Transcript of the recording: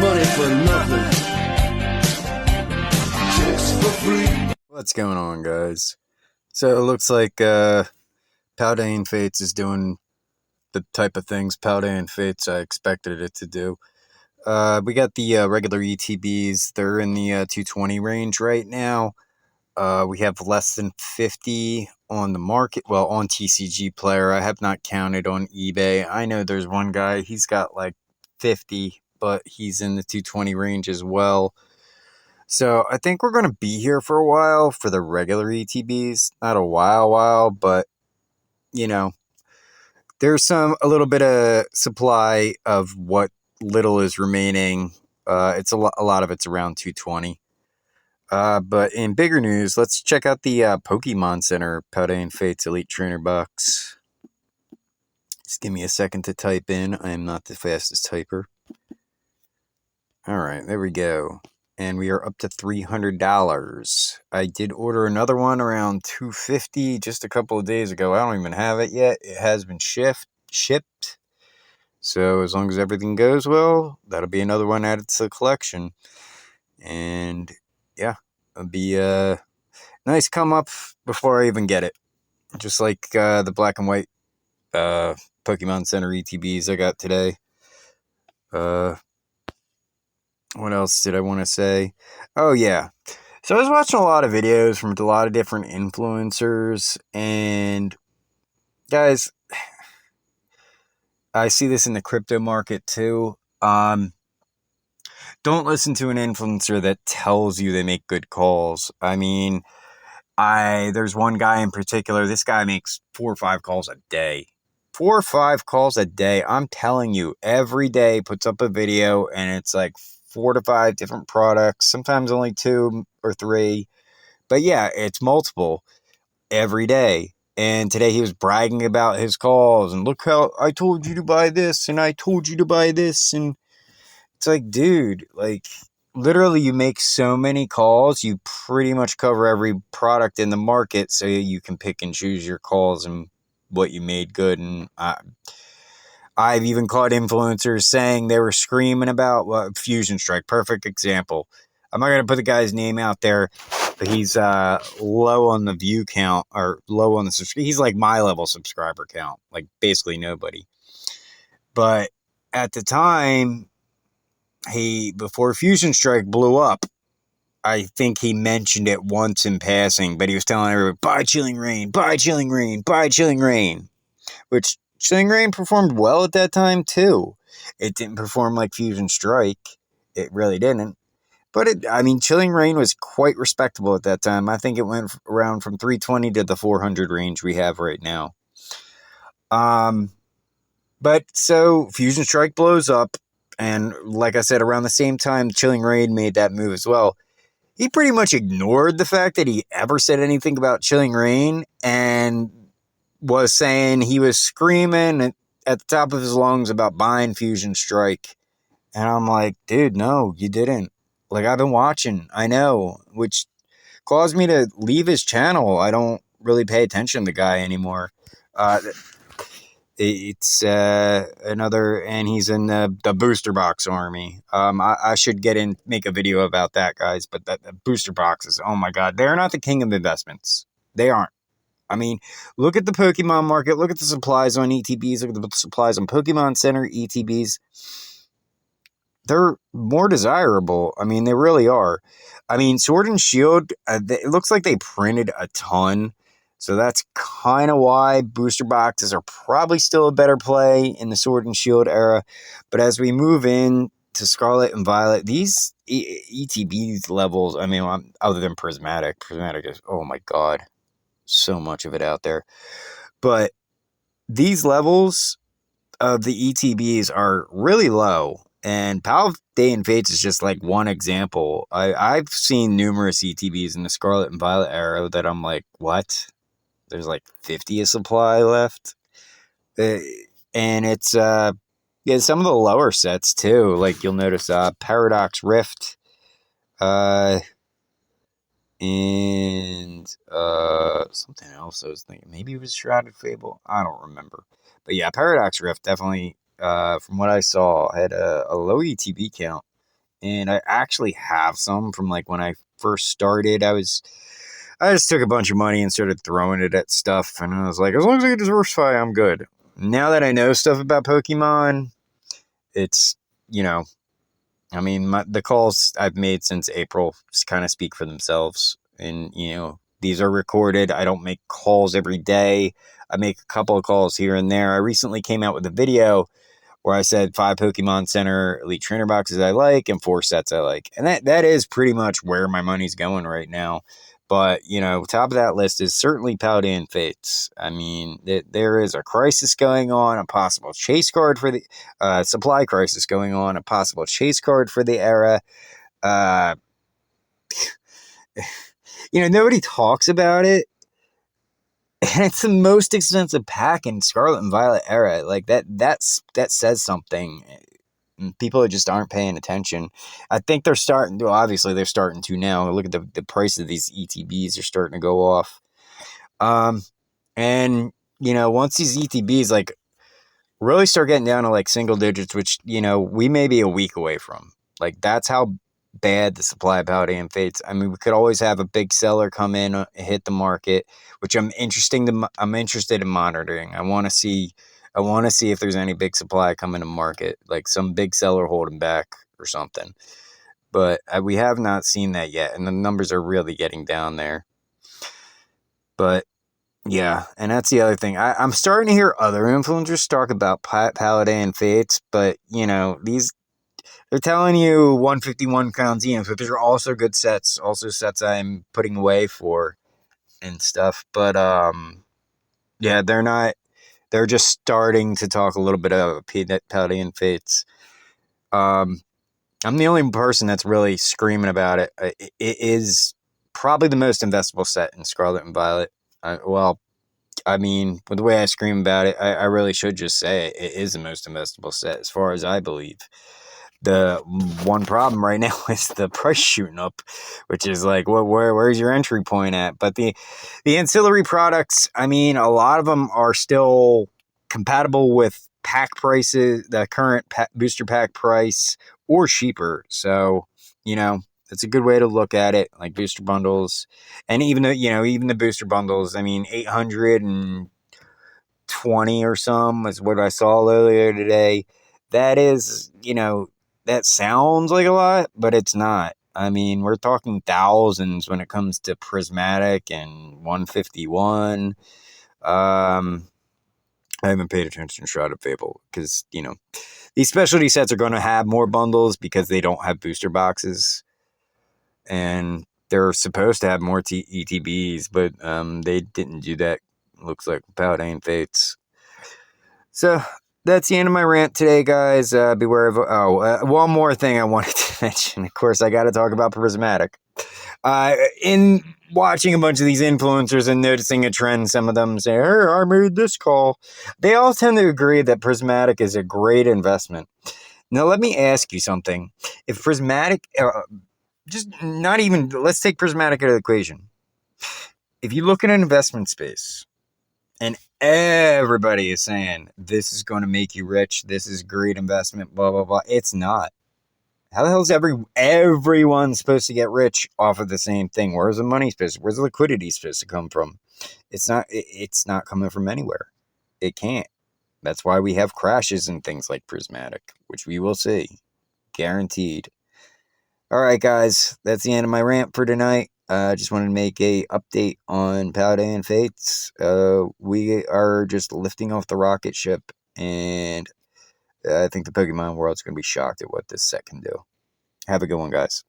money for nothing, chicks for free. What's going on, guys? So it looks like Paldean Fates is doing the type of things Paldean Fates I expected it to do. We got the regular ETBs. They're in the 220 range right now. We have less than 50 on the market. Well, on TCG Player. I have not counted on eBay. I know there's one guy, he's got like 50, but he's in the 220 range as well. So I think we're going to be here for a while for the regular ETBs. Not a while, but, you know, there's a little bit of supply of what little is remaining. It's a lot of it's around 220. But in bigger news, let's check out the Pokemon Center Paldean Fates Elite Trainer box. Just give me a second to type in. I am not the fastest typer. Alright, there we go. And we are up to $300. I did order another one around $250 just a couple of days ago. I don't even have it yet. It has been shipped. So as long as everything goes well, that'll be another one added to the collection. And yeah, it'll be a nice come up before I even get it. Just like the black and white Pokemon Center ETBs I got today. What else did I want to say? Oh, yeah. So I was watching a lot of videos from a lot of different influencers. And guys, I see this in the crypto market too. Don't listen to an influencer that tells you they make good calls. I mean, there's one guy in particular. This guy makes 4 or 5 calls a day. 4 or 5 calls a day. I'm telling you, every day puts up a video and it's like 4 to 5 different products, sometimes only 2 or 3. But yeah, it's multiple every day. And today he was bragging about his calls and look how I told you to buy this and I told you to buy this. And it's like, dude, like literally you make so many calls, you pretty much cover every product in the market so you can pick and choose your calls and what you made good. And I've even caught influencers saying they were screaming about Fusion Strike. Perfect example. I'm not going to put the guy's name out there, but he's low on the view count or low on the subscribe. He's like my level subscriber count, like basically nobody. But at the time, before Fusion Strike blew up, I think he mentioned it once in passing, but he was telling everybody, buy Chilling Reign, buy Chilling Reign, buy Chilling Reign, which Chilling Reign performed well at that time, too. It didn't perform like Fusion Strike. It really didn't. But, Chilling Reign was quite respectable at that time. I think it went around from 320 to the 400 range we have right now. But, so, Fusion Strike blows up. And, like I said, around the same time Chilling Reign made that move as well. He pretty much ignored the fact that he ever said anything about Chilling Reign and was saying he was screaming at the top of his lungs about buying Fusion Strike. And I'm like, dude, no, you didn't. Like, I've been watching, I know, which caused me to leave his channel. I don't really pay attention to the guy anymore. It's another, and he's in the booster box army. I should make a video about that, guys, but the booster boxes, oh my God, they're not the king of investments. They aren't. I mean, look at the Pokemon market. Look at the supplies on ETBs. Look at the supplies on Pokemon Center ETBs. They're more desirable. I mean, they really are. I mean, Sword and Shield, it looks like they printed a ton. So that's kind of why booster boxes are probably still a better play in the Sword and Shield era. But as we move in to Scarlet and Violet, these ETBs levels, I mean, other than Prismatic is, oh my God. So much of it out there. But these levels of the ETBs are really low. And Paldean Fates is just like one example. I've seen numerous ETBs in the Scarlet and Violet era that I'm like, what? There's like 50 a supply left. And it's some of the lower sets too. Like you'll notice Paradox Rift. And something else I was thinking. Maybe it was Shrouded Fable. I don't remember. But yeah, Paradox Rift definitely, from what I saw, had a low ETB count. and I actually have some from like when I first started. I just took a bunch of money and started throwing it at stuff, and I was like, as long as I can diversify, I'm good. Now that I know stuff about Pokemon, it's, you know, I mean, the calls I've made since April just kind of speak for themselves. And, you know, these are recorded. I don't make calls every day. I make a couple of calls here and there. I recently came out with a video where I said 5 Pokemon Center Elite Trainer boxes I like and 4 sets I like. And that is pretty much where my money's going right now. But, you know, top of that list is certainly Paldean Fates. I mean, there is a crisis going on, a possible chase card for the supply crisis going on, a possible chase card for the era. Uh, you know, nobody talks about it. And it's the most expensive pack in Scarlet and Violet era. Like that says something. People just aren't paying attention. I think they're starting to, obviously they're starting to now. Look at the price of these ETBs are starting to go off. And, you know, once these ETBs like really start getting down to like single digits, which, you know, we may be a week away from. Like that's how bad the supply of Paldean Fates. I mean, we could always have a big seller come in, hit the market, which I'm interested in monitoring. I want to see if there's any big supply coming to market, like some big seller holding back or something. But we have not seen that yet, and the numbers are really getting down there. But yeah, and that's the other thing. I'm starting to hear other influencers talk about Paldean Fates, but you know, they're telling you 151 crown EMs, but these are also good sets, also sets I'm putting away for and stuff. But yeah, they're just starting to talk a little bit about Paldean Fates. I'm the only person that's really screaming about it. It is probably the most investable set in Scarlet and Violet. Well, I mean, with the way I scream about it, I really should just say it is the most investable set as far as I believe. The one problem right now is the price shooting up, which is like, where's your entry point at? But the ancillary products, I mean, a lot of them are still compatible with pack prices, the current booster pack price, or cheaper. So, you know, that's a good way to look at it, like booster bundles. And even though, you know, even the booster bundles, I mean, 820 or some is what I saw earlier today. That is, you know, that sounds like a lot, but it's not. I mean, we're talking thousands when it comes to Prismatic and 151. I haven't paid attention to Shroud of Fable because, you know, these specialty sets are going to have more bundles because they don't have booster boxes. And they're supposed to have more ETBs, but they didn't do that. Looks like Paldean Fates. So that's the end of my rant today, guys. Beware of one more thing I wanted to mention. Of course, I got to talk about Prismatic. In watching a bunch of these influencers and noticing a trend, some of them say, "Hey, I made this call." They all tend to agree that Prismatic is a great investment. Now, let me ask you something. If Prismatic, just not even, let's take Prismatic out of the equation. If you look at an investment space and everybody is saying this is going to make you rich, this is great investment, blah, blah, blah, it's not. How the hell is everyone supposed to get rich off of the same thing? Where's the money supposed to, where's the liquidity supposed to come from? It's not coming from anywhere. It can't. That's why we have crashes and things like Prismatic, which we will see. Guaranteed. All right, guys, that's the end of my rant for tonight. I just wanted to make a update on Paldean Fates. We are just lifting off the rocket ship, and I think the Pokemon world's going to be shocked at what this set can do. Have a good one, guys.